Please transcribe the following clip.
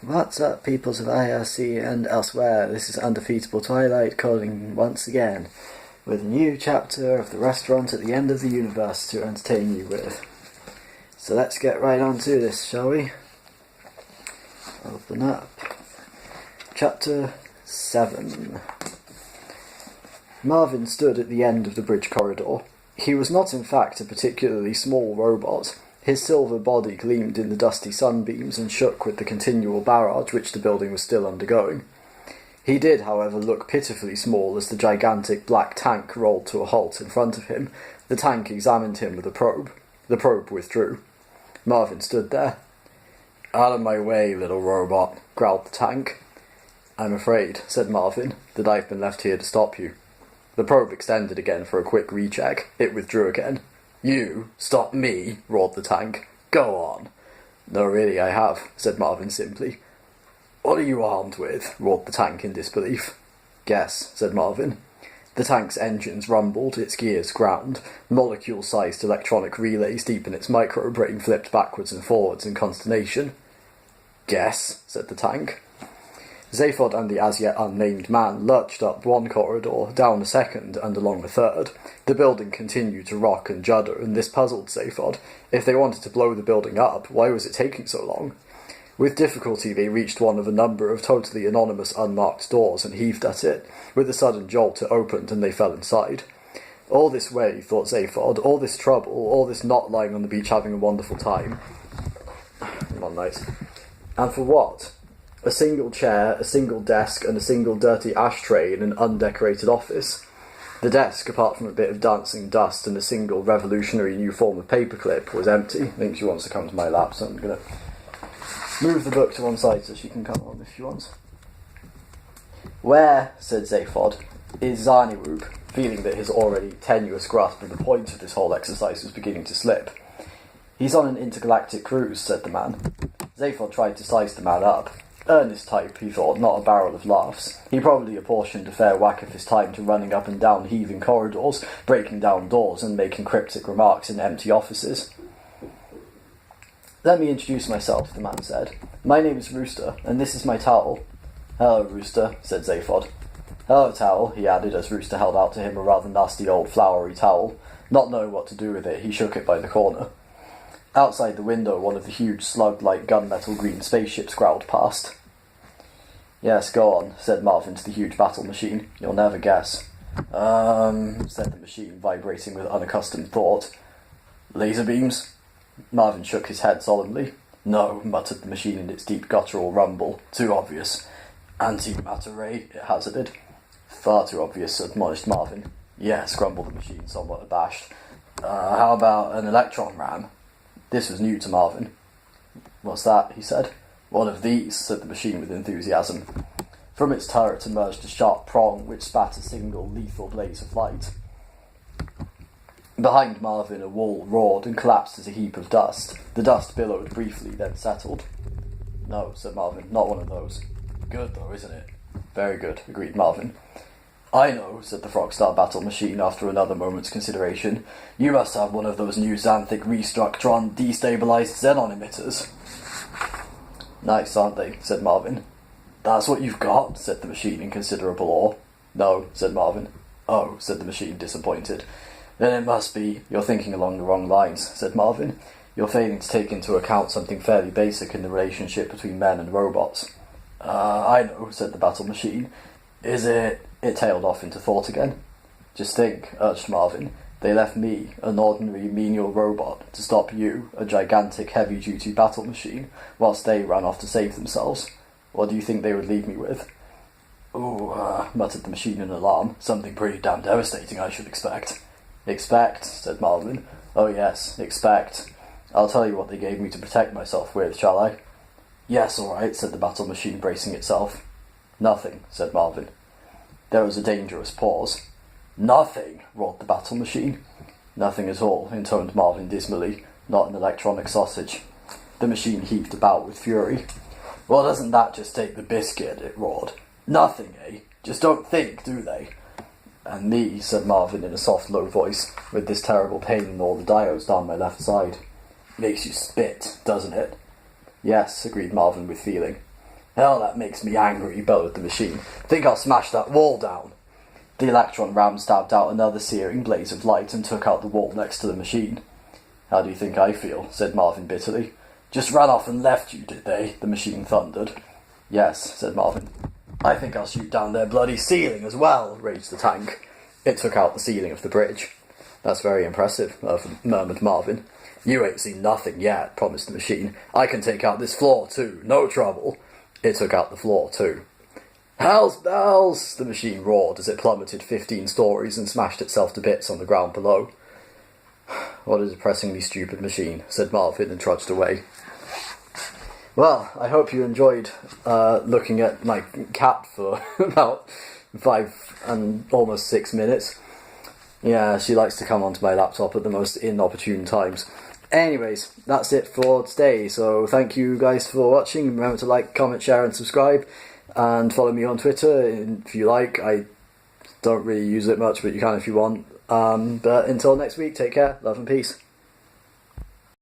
What's up, peoples of IRC and elsewhere? This is Undefeatable Twilight calling once again with a new chapter of the restaurant at the end of the universe to entertain you with. So let's get right on to this, shall we? Open up. Chapter 7. Marvin stood at the end of the bridge corridor. He was not in fact a particularly small robot. His silver body gleamed in the dusty sunbeams and shook with the continual barrage which the building was still undergoing. He did, however, look pitifully small as the gigantic black tank rolled to a halt in front of him. The tank examined him with a probe. The probe withdrew. Marvin stood there. "Out of my way, little robot," growled the tank. "I'm afraid," said Marvin, "that I've been left here to stop you." The probe extended again for a quick recheck. It withdrew again. "You? Stop me?" roared the tank. "Go on." "No, really, I have," said Marvin simply. "What are you armed with?" roared the tank in disbelief. "Guess," said Marvin. The tank's engines rumbled, its gears ground. Molecule-sized electronic relays deep in its micro-brain flipped backwards and forwards in consternation. "Guess," said the tank. Zaphod and the as-yet unnamed man lurched up one corridor, down a second, and along a third. The building continued to rock and judder, and this puzzled Zaphod. If they wanted to blow the building up, why was it taking so long? With difficulty they reached one of a number of totally anonymous unmarked doors and heaved at it. With a sudden jolt it opened, and they fell inside. All this way, thought Zaphod, all this trouble, all this not lying on the beach having a wonderful time. Not nice. And for what? A single chair, a single desk, and a single dirty ashtray in an undecorated office. The desk, apart from a bit of dancing dust and a single revolutionary new form of paperclip, was empty. I think she wants to come to my lap, so I'm going to move the book to one side so she can come on if she wants. "Where," said Zaphod, "is Zarniwoop," feeling that his already tenuous grasp of the point of this whole exercise was beginning to slip. "He's on an intergalactic cruise," said the man. Zaphod tried to size the man up. Earnest type, he thought, not a barrel of laughs. He probably apportioned a fair whack of his time to running up and down heaving corridors, breaking down doors, and making cryptic remarks in empty offices. "Let me introduce myself," the man said. "My name is Rooster, and this is my towel." "Hello, Rooster," said Zaphod. "Hello, towel," he added as Rooster held out to him a rather nasty old flowery towel. Not knowing what to do with it, he shook it by the corner. Outside the window, one of the huge slug-like gunmetal green spaceships growled past. "Yes, go on," said Marvin to the huge battle machine. "You'll never guess." Said the machine, vibrating with unaccustomed thought. "Laser beams?" Marvin shook his head solemnly. "No," muttered the machine in its deep guttural rumble. "Too obvious." "Antimatter ray?" it hazarded. "Far too obvious," admonished Marvin. "Yes," grumbled the machine, somewhat abashed. How about an electron ram?" This was new to Marvin. "What's that?" he said. "One of these," said the machine with enthusiasm. From its turret emerged a sharp prong which spat a single lethal blaze of light. Behind Marvin a wall roared and collapsed as a heap of dust. The dust billowed briefly, then settled. "No," said Marvin, "not one of those." "Good though, isn't it?" "Very good," agreed Marvin. "I know," said the Frogstar battle machine after another moment's consideration. "You must have one of those new Xanthic Restructron destabilized Xenon emitters." "Nice, aren't they?" said Marvin. "That's what you've got?" said the machine in considerable awe. "No," said Marvin. "Oh," said the machine, disappointed. "Then it must be you're thinking along the wrong lines," said Marvin. "You're failing to take into account something fairly basic in the relationship between men and robots." I know," said the battle machine. "Is it—" It tailed off into thought again. "Just think," urged Marvin. "They left me, an ordinary menial robot, to stop you, a gigantic heavy-duty battle machine, whilst they ran off to save themselves. What do you think they would leave me with?" "Ooh," muttered the machine in alarm. "Something pretty damn devastating, I should expect." "Expect?" said Marvin. "Oh yes, expect. I'll tell you what they gave me to protect myself with, shall I?" "Yes, all right," said the battle machine, bracing itself. "Nothing," said Marvin. There was a dangerous pause. "Nothing!" roared the battle machine. "Nothing at all," intoned Marvin dismally. "Not an electronic sausage." The machine heaved about with fury. "Well, doesn't that just take the biscuit?" it roared. "Nothing, eh? Just don't think, do they?" "And me," said Marvin in a soft, low voice, "with this terrible pain in all the diodes down my left side." "Makes you spit, doesn't it?" "Yes," agreed Marvin with feeling. Hell, that makes me angry, bellowed the machine. Think I'll smash that wall down. The electron ram stabbed out another searing blaze of light and took out the wall next to the machine. How do you think I feel? Said Marvin bitterly. Just ran off and left you, did they? The machine thundered. Yes, said Marvin. I think I'll shoot down their bloody ceiling as well, raged the tank. It took out the ceiling of the bridge. That's very impressive, murmured Marvin. You ain't seen nothing yet, promised the machine. I can take out this floor too, no trouble. It took out the floor too. Hell's bells! The machine roared as it plummeted 15 stories and smashed itself to bits on the ground below. What a depressingly stupid machine, said Marvin and trudged away. Well, I hope you enjoyed looking at my cat for about 5 and almost 6 minutes. Yeah, she likes to come onto my laptop at the most inopportune times. Anyways, that's it for today, so thank you guys for watching. Remember to like, comment, share and subscribe, and follow me on Twitter if you like. I don't really use it much, but you can if you want. But until next week, take care, love and peace.